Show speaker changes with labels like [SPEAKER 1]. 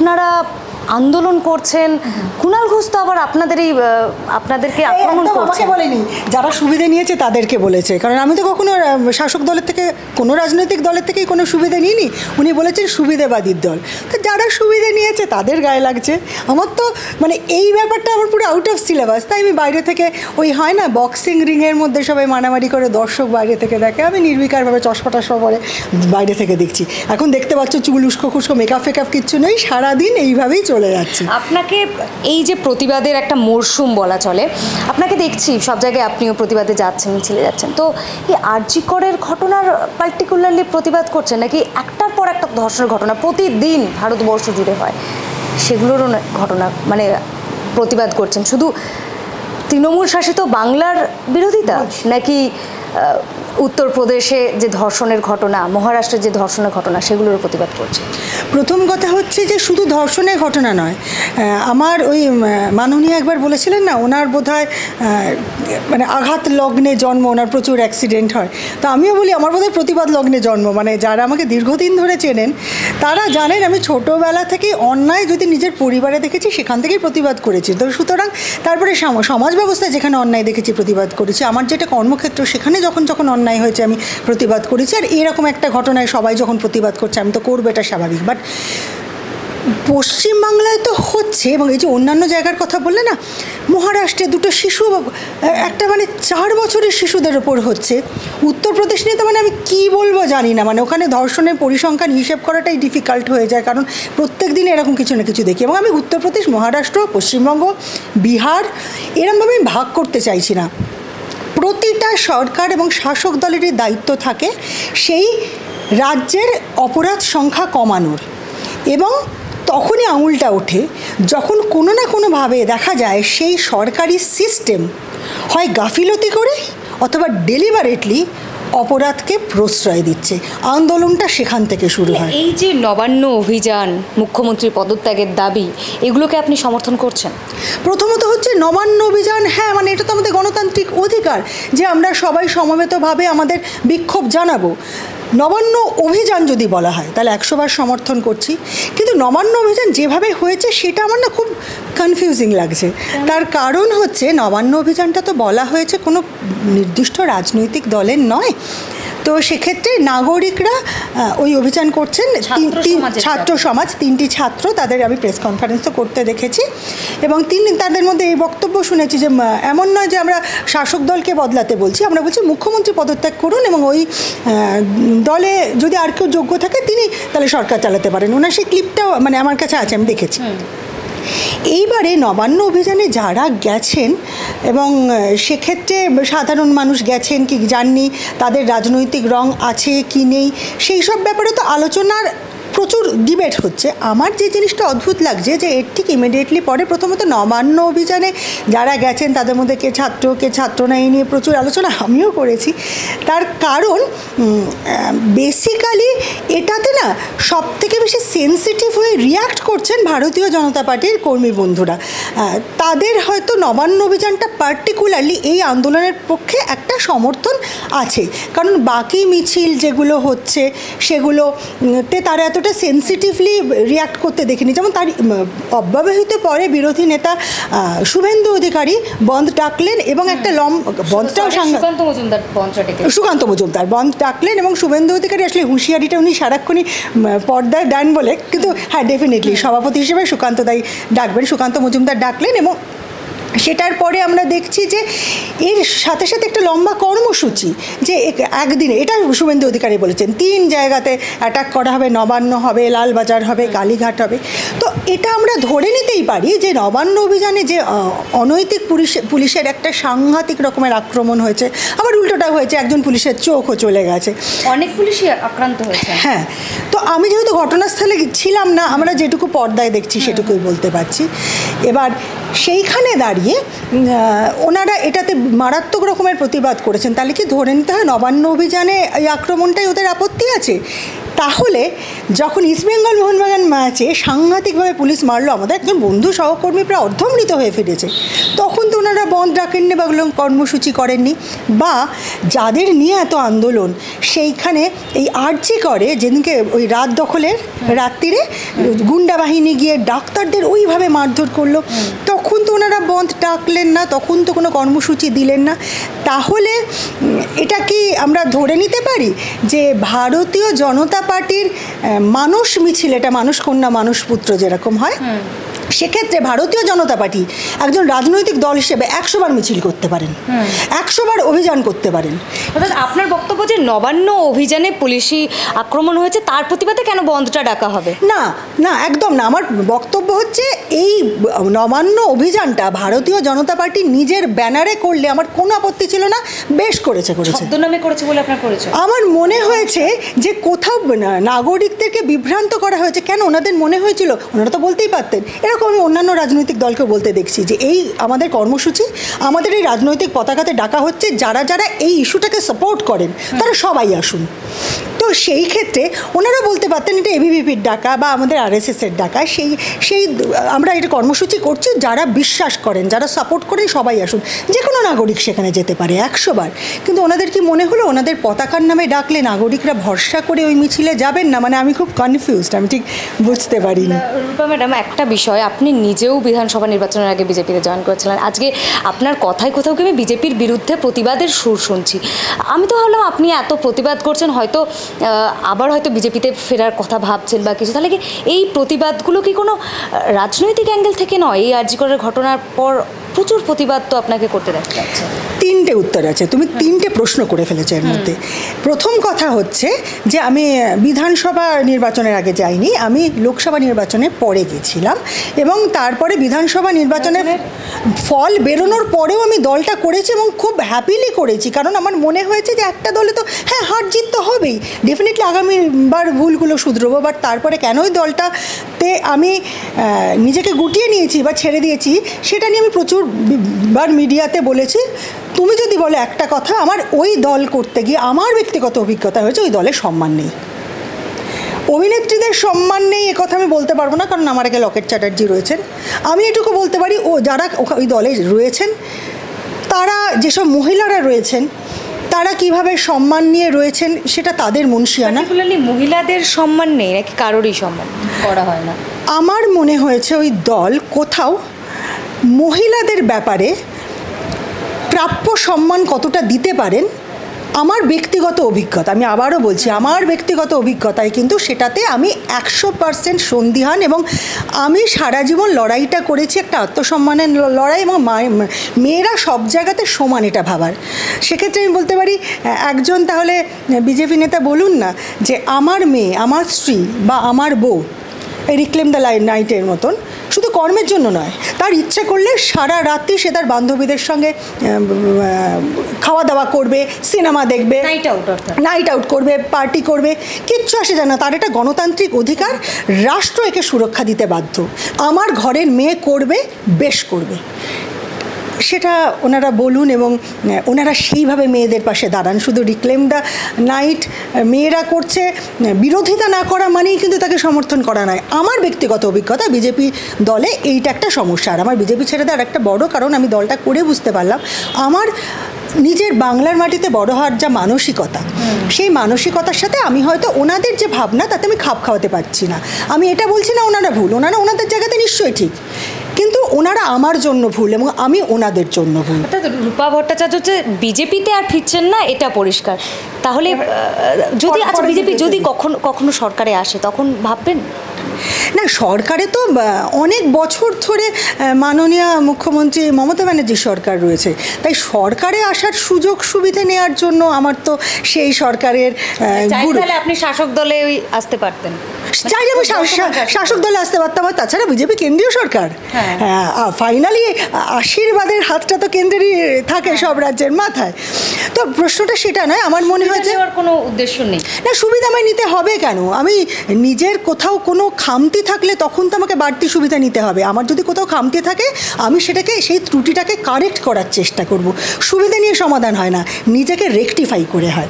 [SPEAKER 1] আপনারা আন্দোলন করছেন, কুণাল ঘোষ তো আবার আপনাদেরকে আক্রমণ করছে।
[SPEAKER 2] বলেনি, যারা সুবিধা নিয়েছে তাদেরকে বলেছে, কারণ আমি তো কখনো শাসক দলের থেকে, কোনো রাজনৈতিক দলের থেকেই কোনো সুবিধা নিইনি। উনি বলেছেন সুবিধাবাদীর দল, তো যারা সুবিধা নিয়েছে তাদের গায়ে লাগছে। আমার তো মানে এই ব্যাপারটা আমার পুরো আউট অফ সিলেবাস, তাই আমি বাইরে থেকে ওই হয় না বক্সিং রিংয়ের মধ্যে সবাই মারামারি করে দর্শক বাইরে থেকে দেখে, আমি নির্বিকারভাবে চশমা টশমা পরে বাইরে থেকে দেখছি। এখন দেখতে পাচ্ছ চুল উস্কো খুস্কো মেকআপ ফেকআপ কিচ্ছু নেই, সারাদিন এইভাবেই চলে যাচ্ছে।
[SPEAKER 1] আপনাকে এই যে প্রতিবাদের একটা মরশুম বলা চলে, আপনাকে দেখছি সব জায়গায় আপনিও প্রতিবাদে যাচ্ছেন, মিছিলে যাচ্ছেন, তো এই আর.জি. করের ঘটনার পার্টিকুলারলি প্রতিবাদ করছেন নাকি একটার পর একটা ধর্ষণের ঘটনা প্রতিদিন ভারতবর্ষ জুড়ে হয় সেগুলোরও ঘটনা মানে প্রতিবাদ করছেন? শুধু তৃণমূল শাসিত বাংলার বিরোধিতা নাকি উত্তরপ্রদেশে যে ধর্ষণের ঘটনা, মহারাষ্ট্রের যে ধর্ষণের ঘটনা সেগুলোর প্রতিবাদ করছে?
[SPEAKER 2] প্রথম কথা হচ্ছে যে শুধু ধর্ষণের ঘটনা নয়, আমার ওই মাননীয় একবার বলেছিলেন না, ওনার বোধহয় মানে আঘাত লগ্নে জন্ম, ওনার প্রচুর অ্যাক্সিডেন্ট হয়। তো আমিও বলি আমার বোধহয় প্রতিবাদ লগ্নে জন্ম। মানে যারা আমাকে দীর্ঘদিন ধরে চেনেন তারা জানেন আমি ছোটোবেলা থেকেই অন্যায় যদি নিজের পরিবারে দেখেছি সেখান থেকেই প্রতিবাদ করেছি। তো সুতরাং তারপরে সমাজ ব্যবস্থায় যেখানে অন্যায় দেখেছি প্রতিবাদ করেছি, আমার যেটা কর্মক্ষেত্র সেখানে যখন অন্যায় হয়েছে আমি প্রতিবাদ করেছি। আর এরকম একটা ঘটনায় সবাই যখন প্রতিবাদ করছে আমি তো করবো, এটা স্বাভাবিক। বাট পশ্চিমবাংলায় তো হচ্ছে, এবং এই যে অন্যান্য জায়গার কথা বললে না, মহারাষ্ট্রে দুটো শিশু, একটা মানে 4 বছরের শিশুদের ওপর হচ্ছে। উত্তরপ্রদেশ নিয়ে তো মানে আমি কী বলবো জানি না, মানে ওখানে ধর্ষণের পরিসংখ্যান হিসেব করাটাই ডিফিকাল্ট হয়ে যায়, কারণ প্রত্যেক দিন এরকম কিছু না কিছু দেখি। এবং আমি উত্তরপ্রদেশ, মহারাষ্ট্র, পশ্চিমবঙ্গ, বিহার এরকমভাবে আমি ভাগ করতে চাইছি না। প্রতিটা সরকার এবং শাসক দলেরই দায়িত্ব থাকে সেই রাজ্যের অপরাধ সংখ্যা কমানোর, এবং তখনই আঙুলটা ওঠে যখন কোনো না কোনোভাবে দেখা যায় সেই সরকারি সিস্টেম হয় গাফিলতি করে অথবা ডেলিবারেটলি অপরাধকে প্রশ্রয় দিচ্ছে। আন্দোলনটা সেখান থেকে শুরু হয়।
[SPEAKER 1] এই যে নবান্ন অভিযান, মুখ্যমন্ত্রীর পদত্যাগের দাবি, এগুলোকে আপনি সমর্থন করছেন?
[SPEAKER 2] প্রথমত হচ্ছে নবান্ন অভিযান, হ্যাঁ মানে এটা তো আমাদের গণতান্ত্রিক অধিকার যে আমরা সবাই সমবেতভাবে আমাদের বিক্ষোভ জানাবো। নবান্ন অভিযান যদি বলা হয় তাহলে 100বার সমর্থন করছি, কিন্তু নবান্ন অভিযান যেভাবে হয়েছে সেটা আমার না খুব কনফিউজিং লাগছে। তার কারণ হচ্ছে নবান্ন অভিযানটা তো বলা হয়েছে কোনো নির্দিষ্ট রাজনৈতিক দলের নয়, তো সেক্ষেত্রে নাগরিকরা ওই অভিযান করছেন, ছাত্র সমাজ, 3টি ছাত্র, তাদের আমি প্রেস কনফারেন্সও করতে দেখেছি, এবং তাদের মধ্যে এই বক্তব্য শুনেছি যে এমন নয় যে আমরা শাসক দলকে বদলাতে বলছি, আমরা বলছি মুখ্যমন্ত্রী পদত্যাগ করুন এবং ওই দলে যদি আর কেউ যোগ্য থাকে তিনি তাহলে সরকার চালাতে পারেন। ওনার সেই ক্লিপটাও মানে আমার কাছে আছে, আমি দেখেছি। এইবারে নবান্ন অভিযানে যারা গেছেন, এবং সেক্ষেত্রে সাধারণ মানুষ গেছেন কি যাননি, তাদের রাজনৈতিক রং আছে কি নেই, সেই সব ব্যাপারে তো আলোচনার প্রচুর ডিবেট হচ্ছে। আমার যে জিনিসটা অদ্ভুত লাগছে যে এর ঠিক ইমিডিয়েটলি পরে প্রথমত নবান্ন অভিযানে যারা গেছেন তাদের মধ্যে কে ছাত্র না, এই নিয়ে প্রচুর আলোচনা আমিও করেছি। তার কারণ বেসিক্যালি এটাতে না সবথেকে বেশি সেন্সিটিভ হয়ে রিয়াক্ট করছেন ভারতীয় জনতা পার্টির কর্মী বন্ধুরা। তাদের হয়তো নবান্ন অভিযানটা পার্টিকুলারলি এই আন্দোলনের পক্ষে একটা সমর্থন আছে, কারণ বাকি মিছিল যেগুলো হচ্ছে সেগুলোতে তারা এতটা সেন্সিটিভলি রিয়াক্ট করতে দেখিনি। যেমন তার অব্যবহিত পরে বিরোধী নেতা শুভেন্দু অধিকারী বন্ধ ডাকলেন, এবং একটা বন্ধটাও সুকান্ত মজুমদার বন্ধ ডাকলেন, এবং শুভেন্দু অধিকারী আসলে হুঁশিয়ারিটা উনি সারাক্ষণই পর্দায় দেন বলে, কিন্তু হ্যাঁ ডেফিনেটলি সভাপতি হিসেবে সুকান্ত মজুমদার ডাকলেন, এবং সেটার পরে আমরা দেখছি যে এর সাথে সাথে একটা লম্বা কর্মসূচি, যে একদিনে, এটা শুভেন্দু অধিকারী বলেছেন 3 জায়গাতে অ্যাটাক করা হবে, নবান্ন হবে, লালবাজার হবে, কালীঘাট হবে। তো এটা আমরা ধরে নিতেই পারি যে নবান্ন অভিযানে যে অনৈতিক পুলিশের একটা সাংঘাতিক রকমের আক্রমণ হয়েছে, আবার উল্টোটা হয়েছে, একজন পুলিশের চোখও চলে গেছে,
[SPEAKER 1] অনেক পুলিশই আক্রান্ত হয়েছে।
[SPEAKER 2] হ্যাঁ, তো আমি যেহেতু ঘটনাস্থলে ছিলাম না, আমরা যেটুকু পর্দায় দেখছি সেটুকুই বলতে পারছি। এবার সেইখানে দাঁড়িয়ে ওনারা এটাতে মারাত্মক রকমের প্রতিবাদ করেছেন, তাহলে কি ধরে নিতে হয় নবান্ন অভিযানে এই আক্রমণটাই ওদের আপত্তি আছে? তাহলে যখন ইস্টবেঙ্গল মোহনবাগান ম্যাচে সাংঘাতিকভাবে পুলিশ মারলো, আমাদের একজন বন্ধু সহকর্মী প্রায় অর্ধমৃত হয়ে ফিরেছে, তখন তো ওনারা বন্ধ রাখেননি বা কর্মসূচি করেননি। বা যাদের নিয়ে এত আন্দোলন, সেইখানে এই আরজি করে যেদিনকে ওই রাত দখলের রাত্রিরে গুন্ডা বাহিনী গিয়ে ডাক্তারদের ওইভাবে মারধর করলো, তখন তো ওনারা বন্ধ ডাকলেন না, তখন তো কোনো কর্মসূচি দিলেন না। তাহলে এটা কি আমরা ধরে নিতে পারি যে ভারতীয় জনতা পার্টির মানুষ মিছিল, এটা মানুষ কন্যা মানুষ পুত্র যেরকম হয়, সেক্ষেত্রে ভারতীয় জনতা পার্টি একজন রাজনৈতিক দল হিসেবে 100 বার মিছিল করতে পারেন, 100 বার অভিযান করতে পারেন।
[SPEAKER 1] অর্থাৎ আপনার বক্তব্য যে নবান্ন অভিযানে পুলিশি আক্রমণ হয়েছে, তার প্রতিবাদে কেন বন্ধটা ডাকা হবে?
[SPEAKER 2] না না, একদম না। আমার বক্তব্য হচ্ছে এই নবান্ন অভিযানটা ভারতীয় জনতা পার্টি নিজের ব্যানারে করলে আমার কোনো আপত্তি ছিল না, বেশ করেছে।
[SPEAKER 1] ছদ্মনামে করেছে বলে আপনার করেছে?
[SPEAKER 2] আমার মনে হয়েছে যে কোথাও নাগরিকদেরকে বিভ্রান্ত করা হয়েছে। কেন? ওনাদের মনে হয়েছিল, ওনারা তো বলতেই পারতেন, এরকম আমি অন্যান্য রাজনৈতিক দলকে বলতে দেখছি যে এই আমাদের কর্মসূচি, আমাদের এই রাজনৈতিক পতাকাতে ডাকা হচ্ছে, যারা যারা এই ইস্যুটাকে সাপোর্ট করেন তারা সবাই আসুন। তো সেই ক্ষেত্রে ওনারা বলতে পারতেন এটা এবিভিপির ডাকা বা আমাদের আরএসএসের ডাকা, সেই আমরা এটা কর্মসূচি করছি, যারা বিশ্বাস করেন, যারা সাপোর্ট করেন সবাই আসুন, যে কোনো নাগরিক সেখানে যেতে পারে 100 বার। কিন্তু ওনাদের কি মনে হলো ওনাদের পতাকার নামে ডাকলে নাগরিকরা ভরসা করে ওই মিছিলে যাবেন না? মানে আমি খুব কনফিউজড, আমি ঠিক বুঝতে পারিনি।
[SPEAKER 1] রূপা ম্যাডাম, একটা বিষয়, আপনি নিজেও বিধানসভা নির্বাচনের আগে বিজেপিতে জয়েন করেছিলেন। আজকে আপনার কথায় কোথাও কি আমি বিজেপির বিরুদ্ধে প্রতিবাদের সুর শুনছি। আমি তো ভাবলাম আপনি এত প্রতিবাদ করছেন, হয়তো আবার হয়তো বিজেপিতে ফেরার কথা ভাবছেন বা কিছু। তাহলে কি এই প্রতিবাদগুলো কি কোনো রাজনৈতিক অ্যাঙ্গেল থেকে নয়? এই আরজি করের ঘটনার পর প্রচুর প্রতিবাদ তো আপনাকে করতে দেখা যাচ্ছে।
[SPEAKER 2] 3টে উত্তর আছে, তুমি 3টে প্রশ্ন করে ফেলেছো এর মধ্যে। প্রথম কথা হচ্ছে যে আমি বিধানসভা নির্বাচনের আগে যাইনি, আমি লোকসভা নির্বাচনের পরে গেছিলাম, এবং তারপরে বিধানসভা নির্বাচনের ফল বেরোনোর পরেও আমি দলটা করেছি এবং খুব হ্যাপিলি করেছি। কারণ আমার মনে হয়েছে যে একটা দলে তো হ্যাঁ হার জিত তো হবেই, ডেফিনেটলি আগামীবার ভুলগুলো শুধরোবো। বাট তারপরে কেন ওই দলটাতে আমি নিজেকে গুটিয়ে নিয়েছি বা ছেড়ে দিয়েছি, সেটা নিয়ে আমি প্রচুর বার মিডিয়াতে বলেছি। তুমি যদি বলো একটা কথা, আমার ওই দল করতে গিয়ে আমার ব্যক্তিগত অভিজ্ঞতা হয়েছে ওই দলের সম্মান নেই, অভিনেত্রীদের সম্মান নেই, একথা আমি বলতে পারবো না, কারণ আমার আগে লকেট চ্যাটার্জি রয়েছেন। আমি এটুকু বলতে পারি ও যারা ওই দলে রয়েছেন, তারা যেসব মহিলারা রয়েছেন তারা কিভাবে সম্মান নিয়ে রয়েছেন সেটা তাদের মুনশিয়ানা।
[SPEAKER 1] মহিলাদের সম্মান নেই নাকি কারোরই সম্মান করা হয় না?
[SPEAKER 2] আমার মনে হয়েছে ওই দল কোথাও মহিলাদের ব্যাপারে প্রাপ্য সম্মান কতটা দিতে পারেন, আমার ব্যক্তিগত অভিজ্ঞতা, আমি আবারও বলছি আমার ব্যক্তিগত অভিজ্ঞতায় কিন্তু সেটাতে আমি 100% সন্দিহান। এবং আমি সারা জীবন লড়াইটা করেছি একটা আত্মসম্মানের লড়াই, এবং মেয়েরা সব জায়গাতে সমান এটা ভাবার। সেক্ষেত্রে আমি বলতে পারি একজন তাহলে বিজেপি নেতা বলুন না যে আমার মেয়ে, আমার স্ত্রী বা আমার বউ রিক্লেম দ্য নাইটের মতন শুধু কর্মের জন্য নয়, তার ইচ্ছে করলে সারা রাত্রি সে তার বান্ধবীদের সঙ্গে খাওয়া দাওয়া করবে, সিনেমা দেখবে, নাইট আউট করবে, পার্টি করবে, কিচ্ছু আসে যায় না। তার এটা গণতান্ত্রিক অধিকার, রাষ্ট্র একে সুরক্ষা দিতে বাধ্য। আমার ঘরের মেয়ে করবে, বেশ করবে, সেটা ওনারা বলুন এবং ওনারা সেইভাবে মেয়েদের পাশে দাঁড়ান। শুধু রিক্লেম দ্য নাইট মেয়েরা করছে, বিরোধিতা না করা মানেই কিন্তু তাকে সমর্থন করা নয়। আমার ব্যক্তিগত অভিজ্ঞতা বিজেপি দলে এইটা একটা সমস্যা। আর আমার বিজেপি ছেড়ে দেওয়ার একটা বড় কারণ আমি দলটা করে বুঝতে পারলাম আমার নিজের বাংলার মাটিতে বড় হওয়ার যা মানসিকতা, সেই মানসিকতার সাথে আমি হয়তো ওনাদের যে ভাবনা তাতে আমি খাপ খাওয়াতে পারছি না। আমি এটা বলছি না ওনারা ভুল, ওনারা ওনাদের জায়গাতে নিশ্চয়ই ঠিক, কিন্তু ওনারা আমার জন্য ভুল এবং আমি ওনাদের জন্য ভুল।
[SPEAKER 1] অর্থাৎ রূপা ভট্টাচার্য হচ্ছে বিজেপিতে আর ফিরছেন না, এটা পরিষ্কার। তাহলে যদি আচ্ছা বিজেপি যদি কখনো সরকারে আসে তখন ভাববেন?
[SPEAKER 2] না, সরকারে তো অনেক বছর ধরে মাননীয় মুখ্যমন্ত্রী মমতা ব্যানার্জির সরকার রয়েছে, তাই সরকারে আসার সুযোগ সুবিধা নেওয়ার জন্য আমার তো সেই সরকারের
[SPEAKER 1] আপনি শাসক দলে আসতে পারতেন,
[SPEAKER 2] চাইলে আমি শাসক দলে আসতে পারতাম। আর তাছাড়া বিজেপি কেন্দ্রীয় সরকার, ফাইনালি আশীর্বাদের হাতটা তো কেন্দ্রেরই থাকে সব রাজ্যের মাথায়। তো প্রশ্নটা সেটা নয়, আমার মনে হয় যে
[SPEAKER 1] কোনো উদ্দেশ্য নেই।
[SPEAKER 2] না, সুবিধা আমায় নিতে হবে কেন? আমি নিজের কোথাও কোনো খামতি থাকলে তখন তো আমাকে বাড়তি সুবিধা নিতে হবে। আমার যদি কোথাও খামতি থাকে আমি সেটাকে, সেই ত্রুটিটাকে কারেক্ট করার চেষ্টা করব। সুবিধা নিয়ে সমাধান হয় না, নিজেকে রেকটিফাই করে হয়।